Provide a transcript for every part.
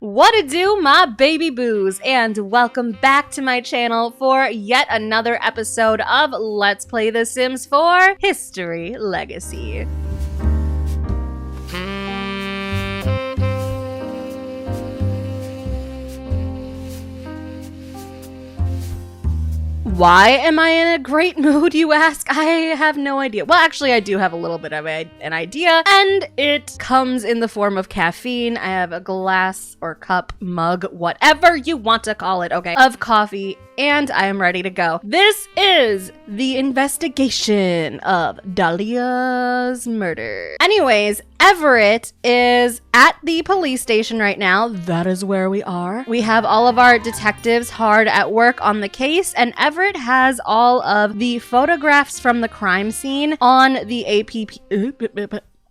What it do, my baby boos, and welcome back to my channel for yet another episode of Let's Play The Sims 4 History Legacy. Why am I in a great mood, you ask? I have no idea. Well, actually, I do have a little bit of an idea, and it comes in the form of caffeine. I have a glass or cup, mug, whatever you want to call it, okay, of coffee, and I am ready to go. This is the investigation of Dahlia's murder. Anyways, Everett is at the police station right now. That is where we are. We have all of our detectives hard at work on the case, and Everett has all of the photographs from the crime scene on the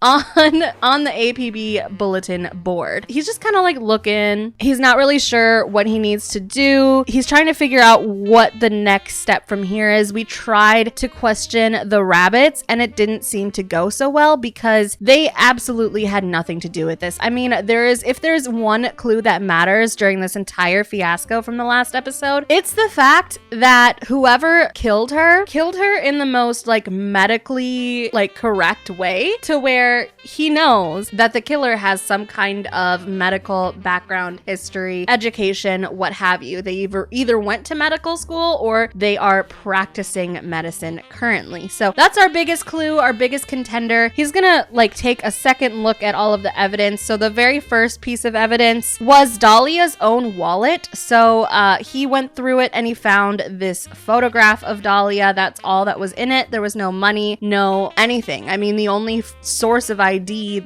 on the APB bulletin board. He's just kind of like looking. He's not really sure what he needs to do. He's trying to figure out what the next step from here is. We tried to question the rabbits and it didn't seem to go so well because they absolutely had nothing to do with this. I mean, if there's one clue that matters during this entire fiasco from the last episode, it's the fact that whoever killed her in the most like medically like correct way, to where he knows that the killer has some kind of medical background, history, education, what have you. They either went to medical school or they are practicing medicine currently. So that's our biggest clue, our biggest contender. He's gonna like take a second look at all of the evidence. So the very first piece of evidence was Dahlia's own wallet. So he went through it and he found this photograph of Dahlia. That's all that was in it. There was no money, no anything. I mean, the only source of ID,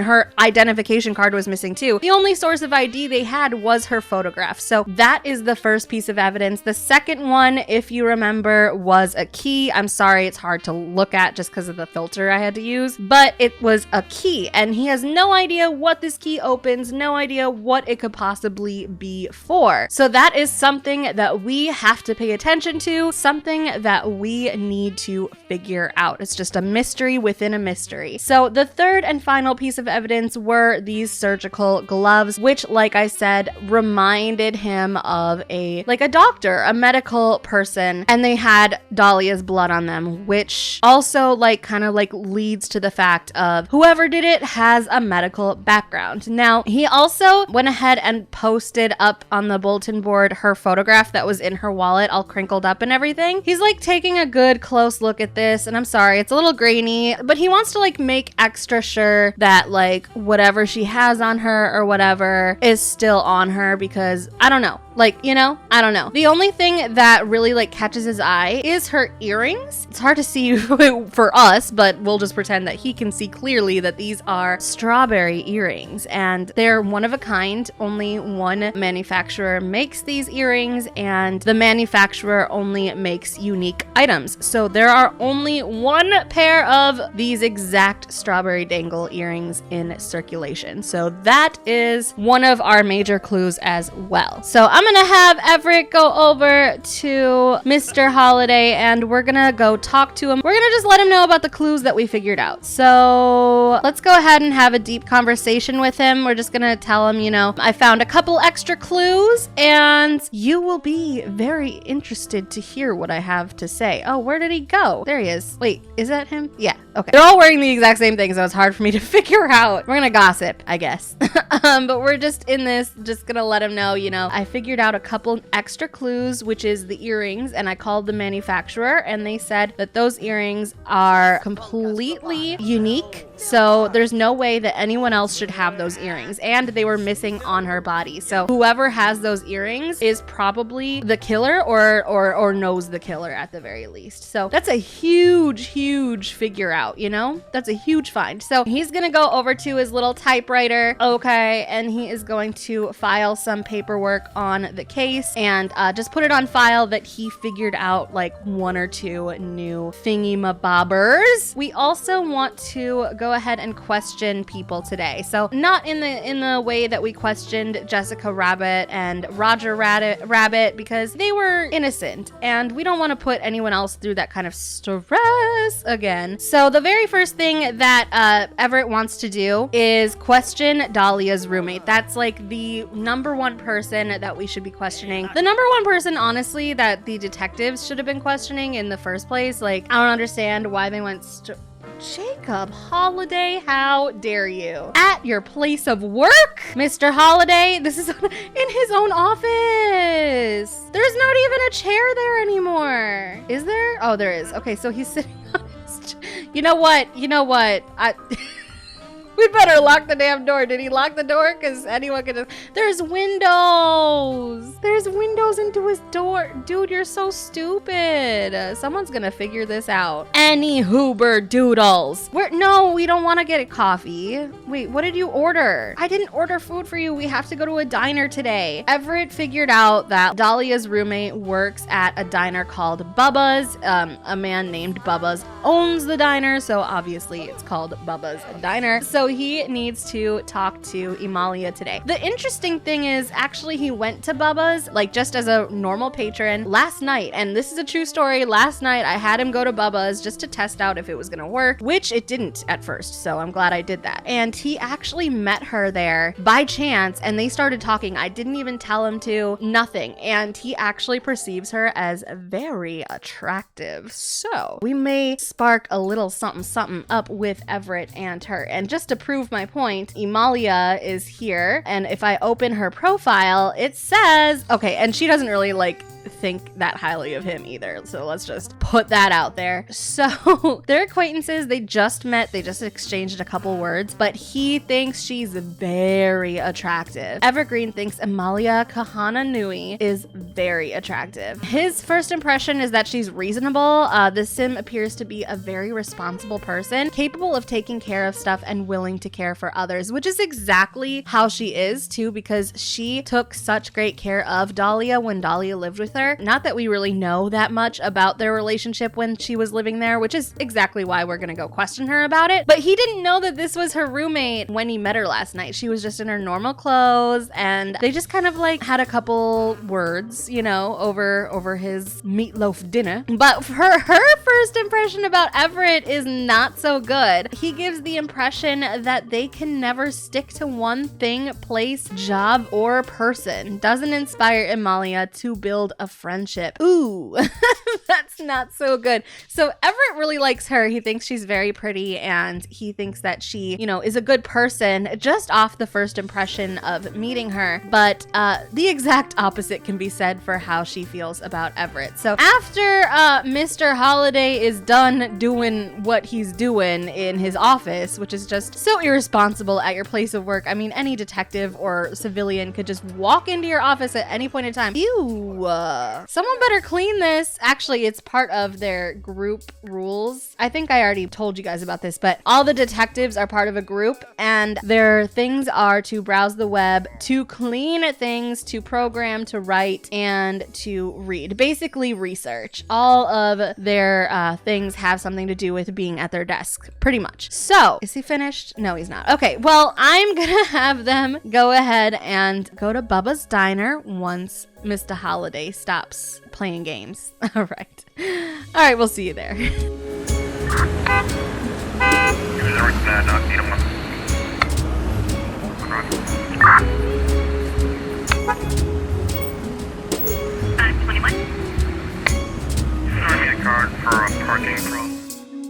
her identification card was missing too. The only source of ID they had was her photograph. So that is the first piece of evidence. The second one, if you remember, was a key. I'm sorry, it's hard to look at just because of the filter I had to use, but it was a key and he has no idea what this key opens, no idea what it could possibly be for. So that is something that we have to pay attention to, something that we need to figure out. It's just a mystery within a mystery. So the third and final piece of evidence were these surgical gloves, which, like I said, reminded him of a doctor, a medical person, and they had Dahlia's blood on them, which also kind of leads to the fact of whoever did it has a medical background. Now, he also went ahead and posted up on the bulletin board her photograph that was in her wallet, all crinkled up and everything. He's taking a good close look at this, and I'm sorry, it's a little grainy, but he wants to make extra sure that whatever she has on her or whatever is still on her, because I don't know. I don't know. The only thing that really catches his eye is her earrings. It's hard to see for us, but we'll just pretend that he can see clearly that these are strawberry earrings and they're one of a kind. Only one manufacturer makes these earrings and the manufacturer only makes unique items. So there are only one pair of these exact strawberry dangle earrings in circulation. So that is one of our major clues as well. So I'm gonna have Everett go over to Mr. Holliday and we're gonna go talk to him. We're gonna just let him know about the clues that we figured out. So let's go ahead and have a deep conversation with him. We're just gonna tell him, I found a couple extra clues and you will be very interested to hear what I have to say. Oh, where did he go? There he is. Wait, is that him? Yeah, okay. They're all wearing the exact same thing, so it's hard for me to figure out. We're gonna gossip, I guess. But we're just in this, just gonna let him know, I figured out a couple extra clues, which is the earrings, and I called the manufacturer and they said that those earrings are completely unique. So there's no way that anyone else should have those earrings, and they were missing on her body. So whoever has those earrings is probably the killer or knows the killer at the very least. So that's a huge figure out, That's a huge find. So he's gonna go over to his little typewriter, okay, and he is going to file some paperwork on on the case and just put it on file that he figured out like 1 or 2 new thingy-mabobbers. We also want to go ahead and question people today. So not in the way that we questioned Jessica Rabbit and Roger Rabbit because they were innocent and we don't want to put anyone else through that kind of stress again. So the very first thing that Everett wants to do is question Dahlia's roommate. That's like the number one person that we should be questioning. The number one person, honestly, that the detectives should have been questioning in the first place. Like, I don't understand why they went Jacob Holliday, how dare you? At your place of work, Mr. Holliday. This is in his own office. There's not even a chair there anymore. Is there? Oh, there is. Okay, so he's sitting on his You know what? We'd better lock the damn door. Did he lock the door? Because anyone could just... There's windows. There's windows into his door. Dude, you're so stupid. Someone's gonna figure this out. Any Hoober doodles. No, we don't want to get a coffee. Wait, what did you order? I didn't order food for you. We have to go to a diner today. Everett figured out that Dahlia's roommate works at a diner called Bubba's. A man named Bubba's owns the diner, so obviously it's called Bubba's Diner. So he needs to talk to Emalia today. The interesting thing is, actually, he went to Bubba's, like just as a normal patron last night. And this is a true story. Last night, I had him go to Bubba's just to test out if it was gonna work, which it didn't at first. So I'm glad I did that. And he actually met her there by chance and they started talking. I didn't even tell him to, nothing. And he actually perceives her as very attractive. So we may spark a little something up with Everett and her. And just to prove my point, Emalia is here, and if I open her profile, it says, okay, and she doesn't really like think that highly of him either, so let's just put that out there. So they're acquaintances, they just met, they just exchanged a couple words, but he thinks she's very attractive. Evergreen thinks Amalia Kahana Nui is very attractive. His first impression is that she's reasonable. The sim appears to be a very responsible person, capable of taking care of stuff and willing to care for others, which is exactly how she is too, because she took such great care of Dahlia when Dahlia lived with her. Not that we really know that much about their relationship when she was living there, which is exactly why we're gonna go question her about it. But he didn't know that this was her roommate when he met her last night. She was just in her normal clothes and they just kind of like had a couple words, you know, over his meatloaf dinner. But her first impression about Everett is not so good. He gives the impression that they can never stick to one thing, place, job, or person. Doesn't inspire Emalia to build a friendship. Ooh, that's not so good. So Everett really likes her. He thinks she's very pretty and he thinks that she, you know, is a good person just off the first impression of meeting her. But the exact opposite can be said for how she feels about Everett. So after Mr. Holliday is done doing what he's doing in his office, which is just so irresponsible at your place of work. I mean, any detective or civilian could just walk into your office at any point in time. Ew. Someone better clean this. Actually, it's part of their group rules. I think I already told you guys about this, but all the detectives are part of a group and their things are to browse the web, to clean things, to program, to write, and to read. Basically research. All of their things have something to do with being at their desk, pretty much. So, is he finished? No, he's not. Okay, well, I'm gonna have them go ahead and go to Bubba's Diner once Mr. Holliday stops playing games. All right. All right, we'll see you there.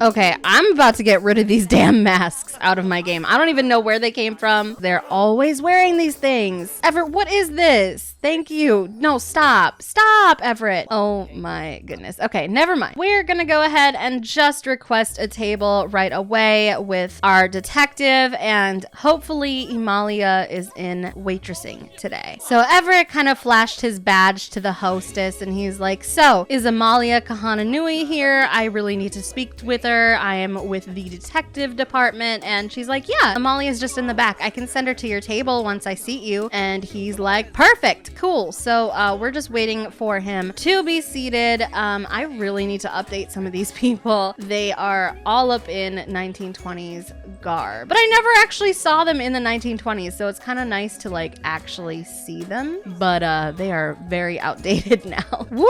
Okay, I'm about to get rid of these damn masks out of my game. I don't even know where they came from. They're always wearing these things. Everett, what is this? Thank you. No, stop. Stop, Everett. Oh my goodness. Okay, never mind. We're gonna go ahead and just request a table right away with our detective, and hopefully Emalia is in waitressing today. So Everett kind of flashed his badge to the hostess and he's like, so is Amalia Kahananui here? I really need to speak with her. I am with the detective department. And she's like, yeah, Amalia's just in the back. I can send her to your table once I seat you. And he's like, perfect, cool. So we're just waiting for him to be seated. I really need to update some of these people. They are all up in 1920s garb, but I never actually saw them in the 1920s, so it's kind of nice to like actually see them, but they are very outdated now. Woo!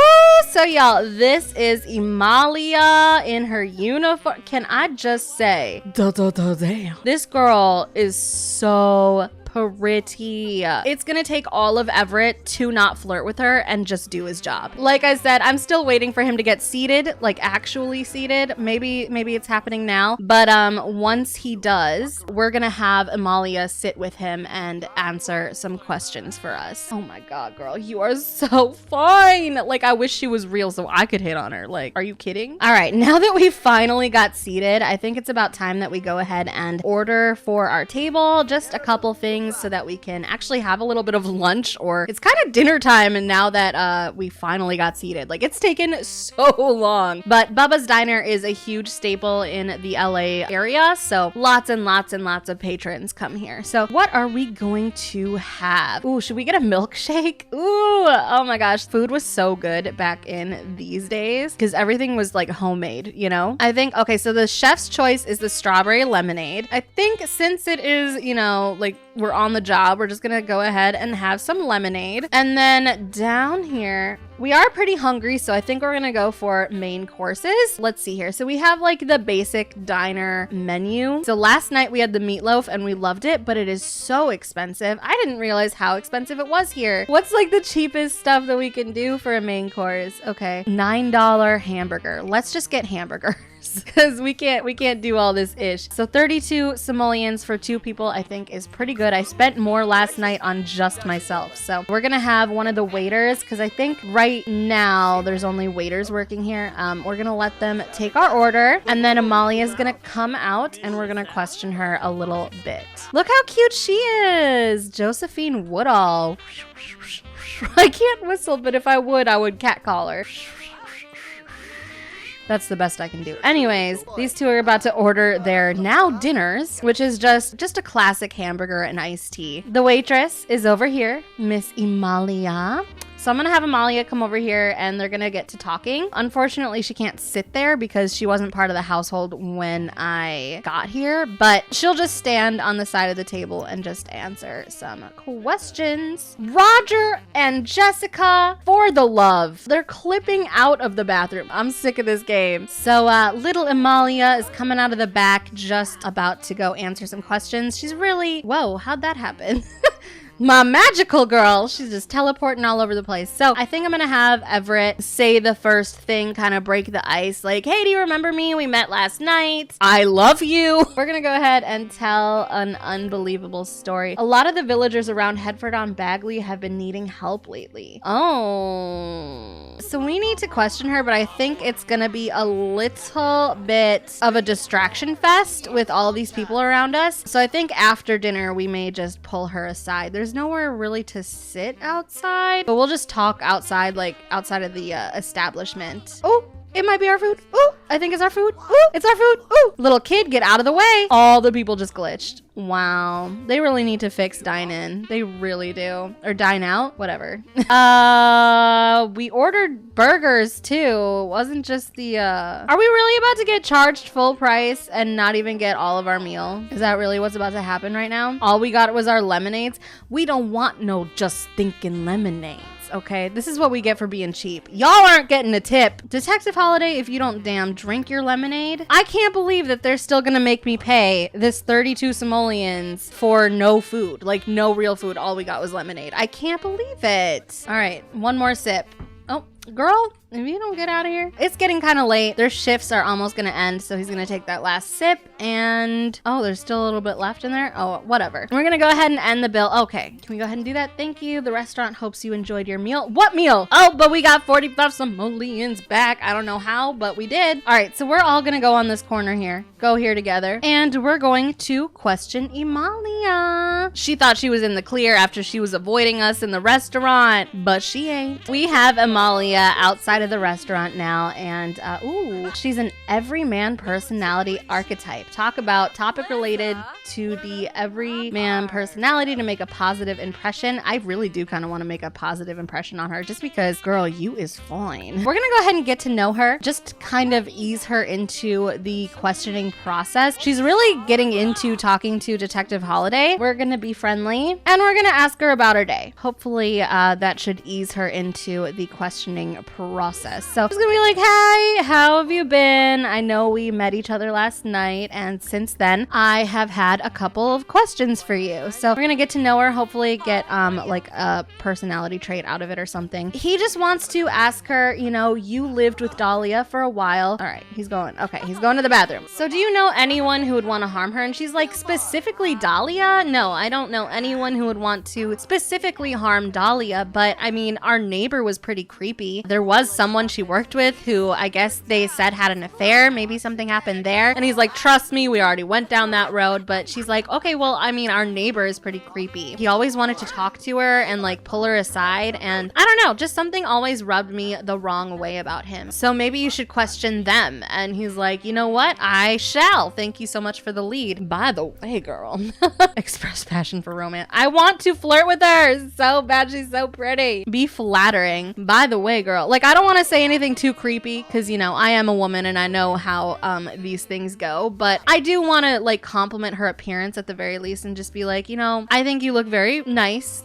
So y'all, this is Emalia in her uniform. Can I just say, damn, this girl is so pretty. It's gonna take all of Everett to not flirt with her and just do his job. Like I said, I'm still waiting for him to get seated, like actually seated. Maybe it's happening now. But once he does, we're gonna have Amalia sit with him and answer some questions for us. Oh my god, girl, you are so fine. Like, I wish she was real so I could hit on her. Like, are you kidding? All right, now that we finally got seated, I think it's about time that we go ahead and order for our table. Just a couple things so that we can actually have a little bit of lunch, or it's kind of dinner time. And now that we finally got seated, like, it's taken so long. But Bubba's Diner is a huge staple in the LA area, so lots and lots and lots of patrons come here. So what are we going to have? Ooh, should we get a milkshake? Ooh, oh my gosh, food was so good back in these days because everything was like homemade, you know? I think, okay, so the chef's choice is the strawberry lemonade. I think since it is, you know, like, we're on the job, we're just gonna go ahead and have some lemonade. And then down here, we are pretty hungry, so I think we're gonna go for main courses. Let's see here. So we have like the basic diner menu. So last night we had the meatloaf and we loved it, but it is so expensive. I didn't realize how expensive it was here. What's like the cheapest stuff that we can do for a main course? Okay, $9 hamburger. Let's just get hamburger. Because we can't do all this ish. So 32 simoleons for 2 people I think is pretty good. I spent more last night on just myself. So we're gonna have one of the waiters, because I think right now there's only waiters working here. We're gonna let them take our order, and then Amalia is gonna come out and we're gonna question her a little bit. Look how cute she is, Josephine Woodall. I can't whistle, but if I would catcall her. That's the best I can do. Anyways, these two are about to order their now dinners, which is just a classic hamburger and iced tea. The waitress is over here, Miss Emalia. So I'm gonna have Amalia come over here and they're gonna get to talking. Unfortunately, she can't sit there because she wasn't part of the household when I got here, but she'll just stand on the side of the table and just answer some questions. Roger and Jessica, for the love, they're clipping out of the bathroom. I'm sick of this game. So little Amalia is coming out of the back, just about to go answer some questions. She's really, whoa, how'd that happen? My magical girl, she's just teleporting all over the place. So I think I'm gonna have Everett say the first thing, kind of break the ice, like, hey, do you remember me? We met last night. I love you. We're gonna go ahead and tell an unbelievable story. A lot of the villagers around Headford-on-Bagley have been needing help lately. Oh. So we need to question her, but I think it's gonna be a little bit of a distraction fest with all these people around us. So I think after dinner, we may just pull her aside. There's nowhere really to sit outside, but we'll just talk outside, like outside of the establishment. Oh, it might be our food. Oh, I think it's our food. Oh, it's our food. Oh, little kid, get out of the way. All the people just glitched. Wow. They really need to fix dine in. They really do. Or dine out, whatever. We ordered burgers too. It wasn't just the, Are we really about to get charged full price and not even get all of our meal? Is that really what's about to happen right now? All we got was our lemonades. We don't want no just thinking lemonades. Okay, this is what we get for being cheap. Y'all aren't getting a tip. Detective Holliday, if you don't damn drink your lemonade. I can't believe that they're still gonna make me pay this 32 simoleons for no food. Like, no real food. All we got was lemonade. I can't believe it. All right, one more sip. Oh, girl, if you don't get out of here. It's getting kind of late. Their shifts are almost gonna end, so he's gonna take that last sip, and oh, there's still a little bit left in there. Oh, whatever. We're gonna go ahead and end the bill. Okay, can we go ahead and do that? Thank you. The restaurant hopes you enjoyed your meal. What meal? Oh, but we got 45 simoleons back. I don't know how, but we did. All right, so we're all gonna go on this corner here. Go here together, and we're going to question Emalia. She thought she was in the clear after she was avoiding us in the restaurant, but she ain't. We have Amalia Amalia outside of the restaurant now, and ooh, she's an everyman personality archetype. Talk about topic related to the everyman personality to make a positive impression. I really do kind of want to make a positive impression on her just because, girl, you is fine. We're gonna go ahead and get to know her, just kind of ease her into the questioning process. She's really getting into talking to Detective Holliday. We're gonna be friendly and we're gonna ask her about her day. Hopefully that should ease her into the questioning process. So she's gonna be like, hey, how have you been? I know we met each other last night, and since then I have had a couple of questions for you. So we're gonna get to know her, hopefully get like a personality trait out of it or something. He just wants to ask her, you know, you lived with Dahlia for a while. All right, he's going to the bathroom. So do you know anyone who would want to harm her? And she's like, specifically Dahlia? No, I don't know anyone who would want to specifically harm Dahlia, but I mean, our neighbor was pretty creepy. There was someone she worked with who I guess they said had an affair. Maybe something happened there. And he's like, trust me, we already went down that road. But she's like, okay, well, I mean, our neighbor is pretty creepy. He always wanted to talk to her and like pull her aside. And I don't know, just something always rubbed me the wrong way about him. So maybe you should question them. And he's like, you know what? I shall. Thank you so much for the lead. By the way, girl, express passion for romance. I want to flirt with her so bad. She's so pretty. Be flattering. By the way, girl, like I don't want to say anything too creepy because, you know, I am a woman and I know how these things go, but I do want to like compliment her appearance at the very least and just be like, you know, I think you look very nice.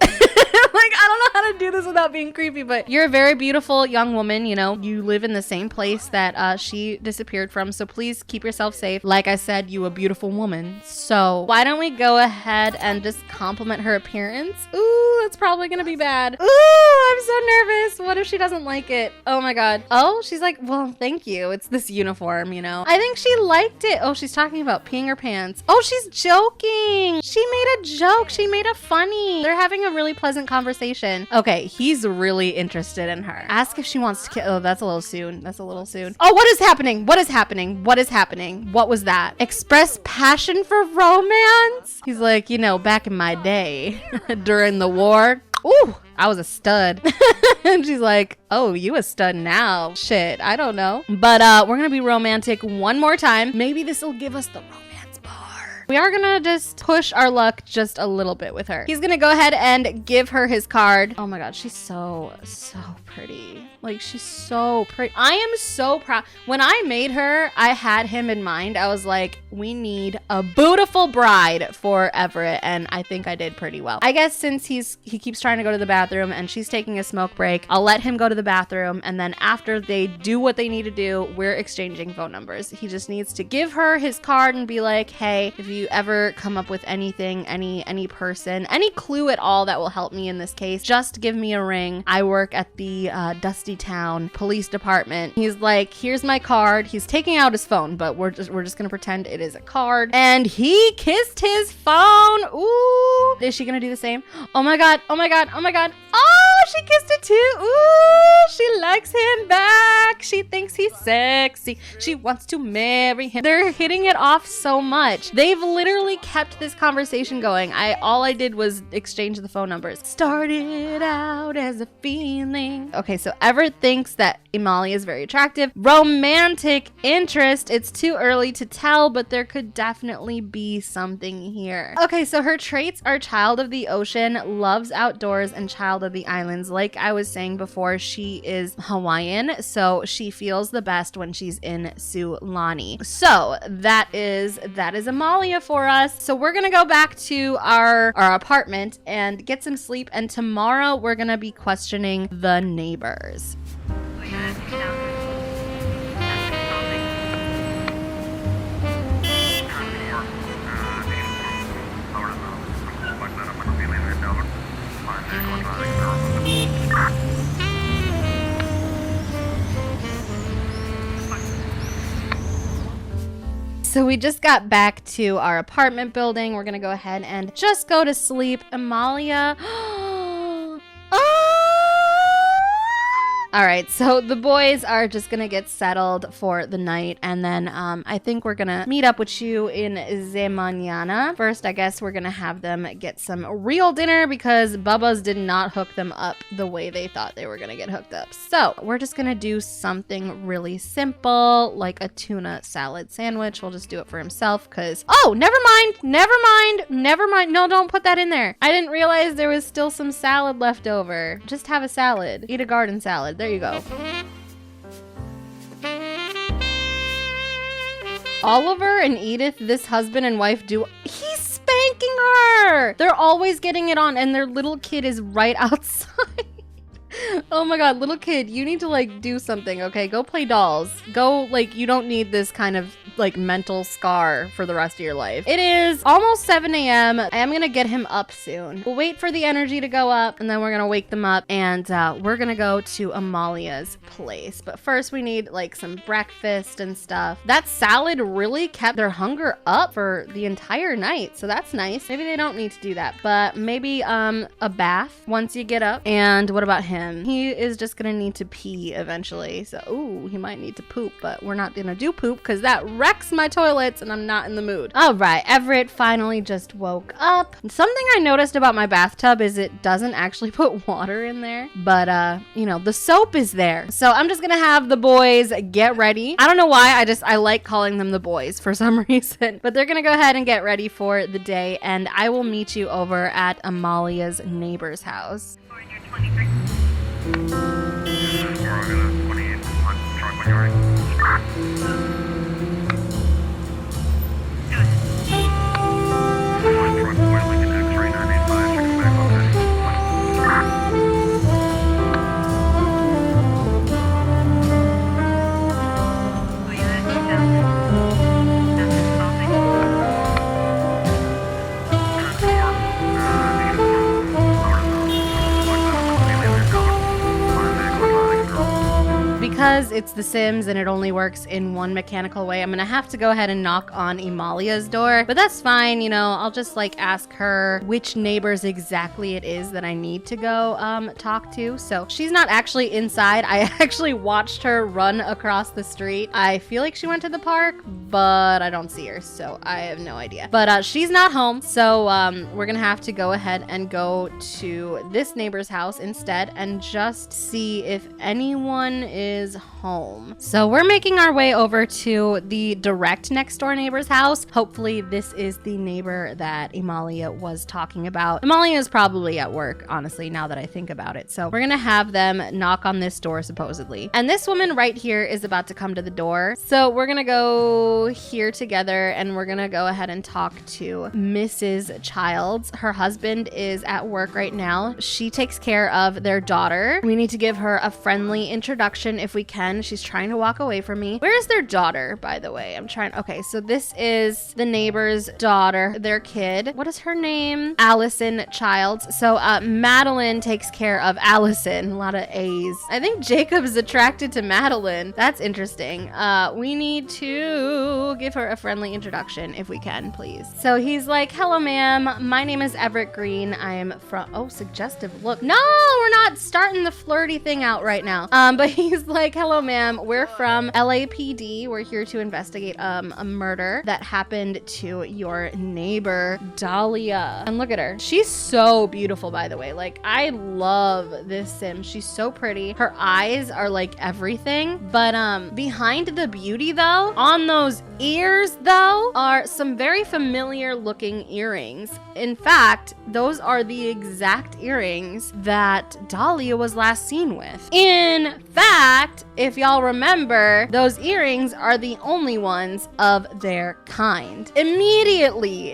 Like, I don't know how to do this without being creepy, but you're a very beautiful young woman. You know, you live in the same place that she disappeared from. So please keep yourself safe. Like I said, you a beautiful woman. So why don't we go ahead and just compliment her appearance? Ooh, that's probably going to be bad. Ooh, I'm so nervous. What if she doesn't like it? Oh my God. Oh, she's like, well, thank you. It's this uniform, you know. I think she liked it. Oh, she's talking about peeing her pants. Oh, she's joking. She made a joke. She made a funny. They're having a really pleasant conversation. Okay, he's really interested in her. Ask if she wants to kill. Oh, that's a little soon. That's a little soon. Oh, what is happening? What is happening? What is happening? What was that? Express passion for romance? He's like, you know, back in my day during the war. Ooh, I was a stud. And she's like, oh, you a stud now. Shit, I don't know. But we're gonna be romantic one more time. Maybe this will give us the romance bar. We are gonna just push our luck just a little bit with her. He's gonna go ahead and give her his card. Oh my God, she's so pretty. Like, she's so pretty. I am so proud. When I made her, I had him in mind. I was like, we need a beautiful bride for Everett, and I think I did pretty well. I guess since he keeps trying to go to the bathroom and she's taking a smoke break, I'll let him go to the bathroom, and then after they do what they need to do, we're exchanging phone numbers. He just needs to give her his card and be like, hey, if you ever come up with anything, any person, any clue at all that will help me in this case, just give me a ring. I work at the Dusty Town Police Department. He's like, here's my card. He's taking out his phone, but we're just gonna pretend it is a card. And he kissed his phone. Ooh, is she gonna do the same? Oh my God, oh my God, oh my God. Oh, she kissed it too. Ooh, she likes him back. She thinks he's sexy. She wants to marry him. They're hitting it off so much. They've literally kept this conversation going. All I did was exchange the phone numbers. Started out as a feeling. Okay, so Everett thinks that Emalia is very attractive. Romantic interest. It's too early to tell, but there could definitely be something here. Okay, so her traits are child of the ocean, loves outdoors, and child of the islands. Like I was saying before, she is Hawaiian, so she feels the best when she's in Sulani. So that is Amalia for us. So we're gonna go back to our apartment and get some sleep, and tomorrow we're gonna be questioning the neighbors. So we just got back to our apartment building. We're gonna go ahead and just go to sleep. Amalia. Oh! All right, so the boys are just gonna get settled for the night, and then I think we're gonna meet up with you in the mañana. First, I guess we're gonna have them get some real dinner because Bubba's did not hook them up the way they thought they were gonna get hooked up. So we're just gonna do something really simple, like a tuna salad sandwich. We'll just do it for himself because, oh, never mind. No, don't put that in there. I didn't realize there was still some salad left over. Just have a salad. Eat a garden salad. There you go. Oliver and Edith, this husband and wife duo, he's spanking her. They're always getting it on, and their little kid is right outside. Oh my god, little kid, you need to like do something, okay? Go play dolls. Go, like, you don't need this kind of like mental scar for the rest of your life. It is almost 7 a.m. I am gonna get him up soon. We'll wait for the energy to go up, and then we're gonna wake them up, and we're gonna go to Amalia's place. But first we need like some breakfast and stuff. That salad really kept their hunger up for the entire night, so that's nice. Maybe they don't need to do that, but maybe a bath once you get up. And what about him? He is just gonna need to pee eventually. So, ooh, he might need to poop, but we're not gonna do poop because that wrecks my toilets and I'm not in the mood. All right, Everett finally just woke up. Something I noticed about my bathtub is it doesn't actually put water in there, but you know, the soap is there. So I'm just gonna have the boys get ready. I don't know why, I like calling them the boys for some reason, but they're gonna go ahead and get ready for the day, and I will meet you over at Amalia's neighbor's house. Because it's The Sims and it only works in one mechanical way, I'm gonna have to go ahead and knock on Emalia's door, but that's fine, you know, I'll just like ask her which neighbors exactly it is that I need to go talk to. So she's not actually inside. I actually watched her run across the street. I feel like she went to the park, but I don't see her, so I have no idea. But she's not home, so we're gonna have to go ahead and go to this neighbor's house instead and just see if anyone is home. So we're making our way over to the direct next door neighbor's house. Hopefully this is the neighbor that Emalia was talking about. Emalia is probably at work, honestly, now that I think about it. So we're gonna have them knock on this door supposedly. And this woman right here is about to come to the door. So we're gonna go here together and we're gonna go ahead and talk to Mrs. Childs. Her husband is at work right now. She takes care of their daughter. We need to give her a friendly introduction if we can. She's trying to walk away from me. Where is their daughter, by the way? Okay, so this is the neighbor's daughter, their kid. What is her name? Allison Childs. So Madeline takes care of Allison. A lot of A's. I think Jacob's attracted to Madeline. That's interesting. We need to give her a friendly introduction if we can, please. So he's like, hello, ma'am. My name is Everett Green. I am from, oh, suggestive look. No, we're not starting the flirty thing out right now. But he's like, hello, ma'am. We're from LAPD. We're here to investigate a murder that happened to your neighbor, Dahlia. And look at her. She's so beautiful, by the way. Like, I love this sim. She's so pretty. Her eyes are like everything. But behind the beauty, though, on those ears, though, are some very familiar looking earrings. In fact, those are the exact earrings that Dahlia was last seen with. In fact, if y'all remember, those earrings are the only ones of their kind. Immediately,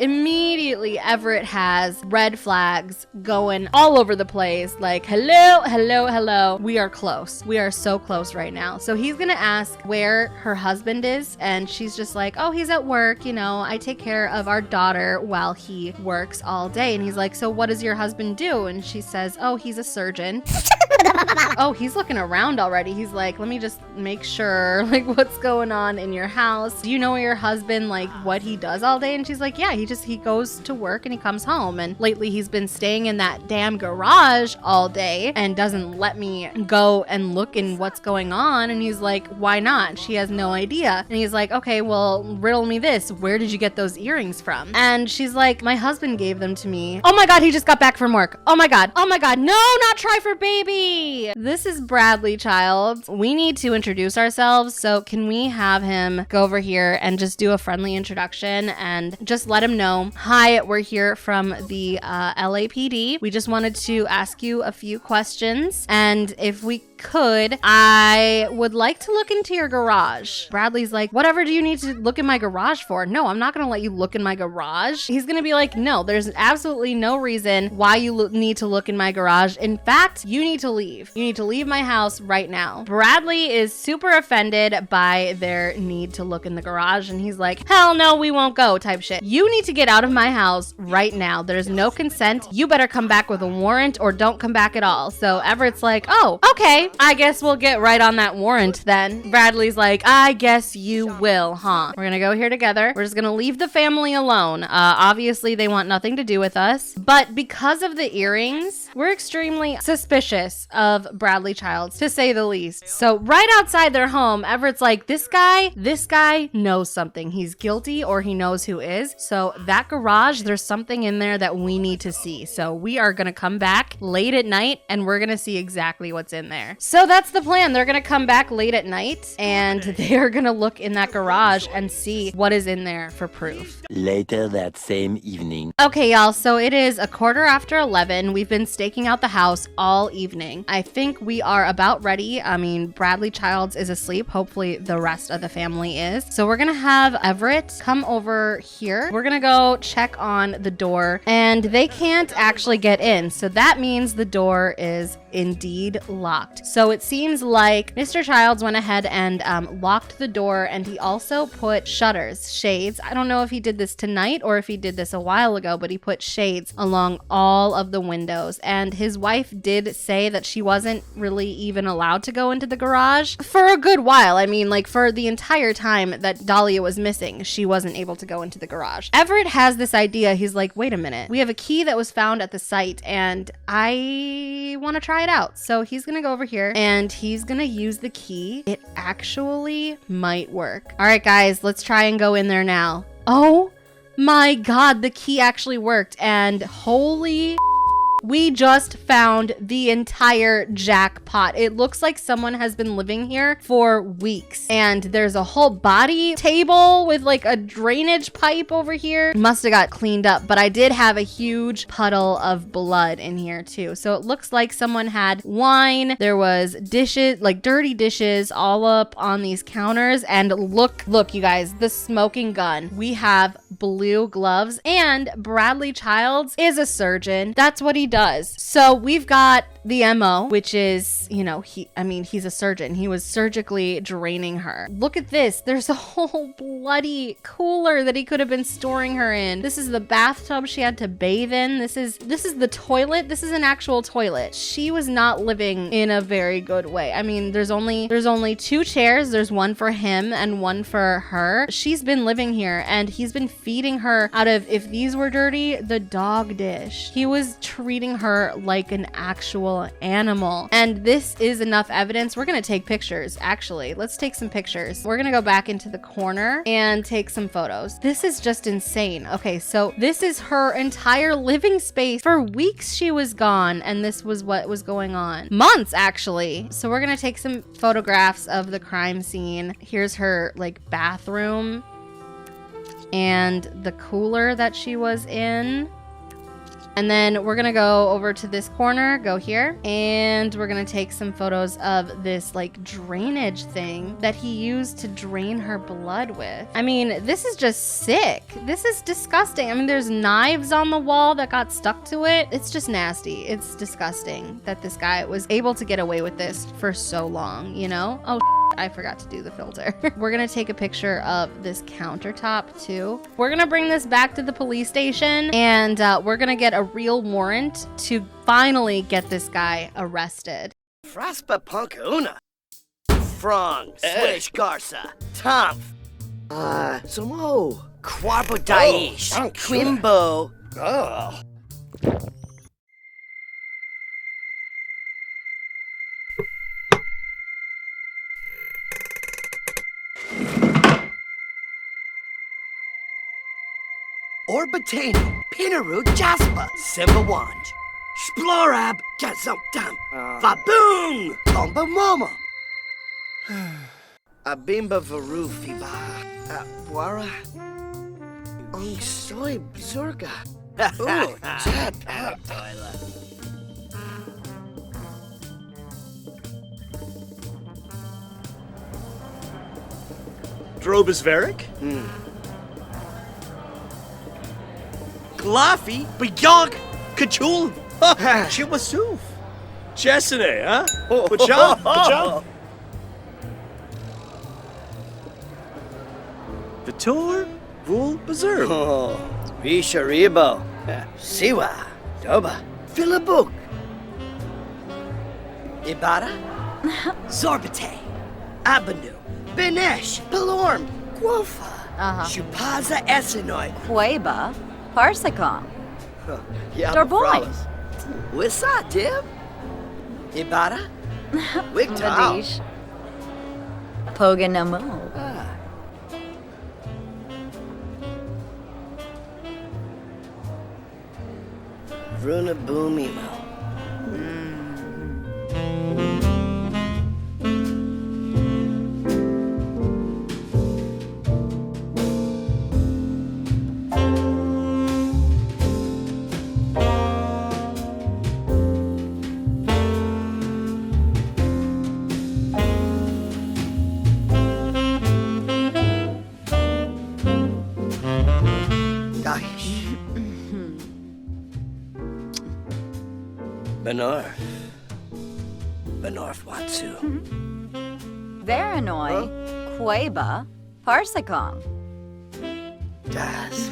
Everett has red flags going all over the place. Like, hello. We are close. We are so close right now. So he's gonna ask where her husband is, and she's just like, oh, he's at work. You know, I take care of our daughter while he works all day. And he's like, so what does your husband do? And she says, oh, he's a surgeon. Oh, he's looking around already. He's like, like, let me just make sure, like, what's going on in your house. Do you know your husband, like, what he does all day? And she's like, yeah, he goes to work and he comes home. And lately he's been staying in that damn garage all day and doesn't let me go and look in what's going on. And he's like, why not? She has no idea. And he's like, okay, well, riddle me this. Where did you get those earrings from? And she's like, my husband gave them to me. Oh my God, he just got back from work. Oh my God. Oh my God. No, not try for baby. This is Bradley Child. We need to introduce ourselves. So can we have him go over here and just do a friendly introduction and just let him know, hi, we're here from the LAPD. We just wanted to ask you a few questions. And if we could, I would like to look into your garage. Bradley's like, whatever do you need to look in my garage for? No, I'm not going to let you look in my garage. He's going to be like, no, there's absolutely no reason why you need to look in my garage. In fact, you need to leave. You need to leave my house right now. Bradley is super offended by their need to look in the garage. And he's like, hell no, we won't go type shit. You need to get out of my house right now. There's no consent. You better come back with a warrant or don't come back at all. So Everett's like, oh, okay. I guess we'll get right on that warrant then. Bradley's like, I guess you will, huh? We're gonna go here together. We're just gonna leave the family alone. Obviously, they want nothing to do with us. But because of the earrings, we're extremely suspicious of Bradley Childs, to say the least. So right outside their home, Everett's like, this guy knows something. He's guilty or he knows who is. So that garage, there's something in there that we need to see. So we are gonna come back late at night and we're gonna see exactly what's in there. So that's the plan. They're going to come back late at night and they are going to look in that garage and see what is in there for proof. Later that same evening. Okay, y'all. So it is 11:15. We've been staking out the house all evening. I think we are about ready. I mean, Bradley Childs is asleep. Hopefully the rest of the family is. So we're going to have Everett come over here. We're going to go check on the door and they can't actually get in. So that means the door is indeed locked. So it seems like Mr. Childs went ahead and locked the door, and he also put shutters, shades. I don't know if he did this tonight or if he did this a while ago, but he put shades along all of the windows. And his wife did say that she wasn't really even allowed to go into the garage for a good while. I mean, like for the entire time that Dahlia was missing, she wasn't able to go into the garage. Everett has this idea. He's like, wait a minute. We have a key that was found at the site and I want to try it out. So he's going to go over here and he's gonna use the key. It actually might work. All right, guys, let's try and go in there now. Oh my God, the key actually worked. And holy, we just found the entire jackpot. It looks like someone has been living here for weeks. And there's a whole body table with like a drainage pipe over here. Must have got cleaned up, but I did have a huge puddle of blood in here too. So it looks like someone had wine. There was dishes, like dirty dishes all up on these counters. And look, you guys, the smoking gun. We have blue gloves and Bradley Childs is a surgeon. That's what he does. So we've got the MO, which is, you know, he's a surgeon. He was surgically draining her. Look at this. There's a whole bloody cooler that he could have been storing her in. This is the bathtub she had to bathe in. This is the toilet. This is an actual toilet. She was not living in a very good way. I mean, there's only two chairs. There's one for him and one for her. She's been living here and he's been feeding her out of, if these were dirty, the dog dish. He was treating her like an actual animal. And this is enough evidence. We're going to take pictures. Actually, let's take some pictures. We're going to go back into the corner and take some photos. This is just insane. Okay, so this is her entire living space. For weeks she was gone and this was what was going on. Months, actually. So we're going to take some photographs of the crime scene. Here's her like bathroom and the cooler that she was in. And then we're gonna go over to this corner, go here, and we're gonna take some photos of this like drainage thing that he used to drain her blood with. I mean, this is just sick. This is disgusting. I mean, there's knives on the wall that got stuck to it. It's just nasty. It's disgusting that this guy was able to get away with this for so long, you know? Oh, I forgot to do the filter. We're gonna take a picture of this countertop too. We're gonna bring this back to the police station and we're gonna get a real warrant to finally get this guy arrested. Fraspa Punkuna. Frong, Swish Garza, Tumph, Samo. Quarbo Daish, Quimbo. Oh. Orbatano, Pinaru, Jasper, Simbawanj, Splorab, Gazumdam, Faboon, Tomba Mama. Abimba Varufiba, Wara, Ong Soy Zurga. Oh, Chad, Drobisveric? Glafi, Beyog, Kachul, Chiwasuf. Chesine, huh? Pacham, Pacham. Vitor, Vul, Bazur. Oh, Risharibo, Siwa, Doba, Philibuk, Ibara, Zorbate, Abanu, Benesh, Pelorm, Guofa, Shupaza Esinoy, Queba, Parsicom, Dorboy, Dorboy. Wissa, Dib, Ibara, Wigtow, Vadish, Poganamo, Runa Boomimo. Benorf Watsu. Varanoi, Queba, Parsicom, Das.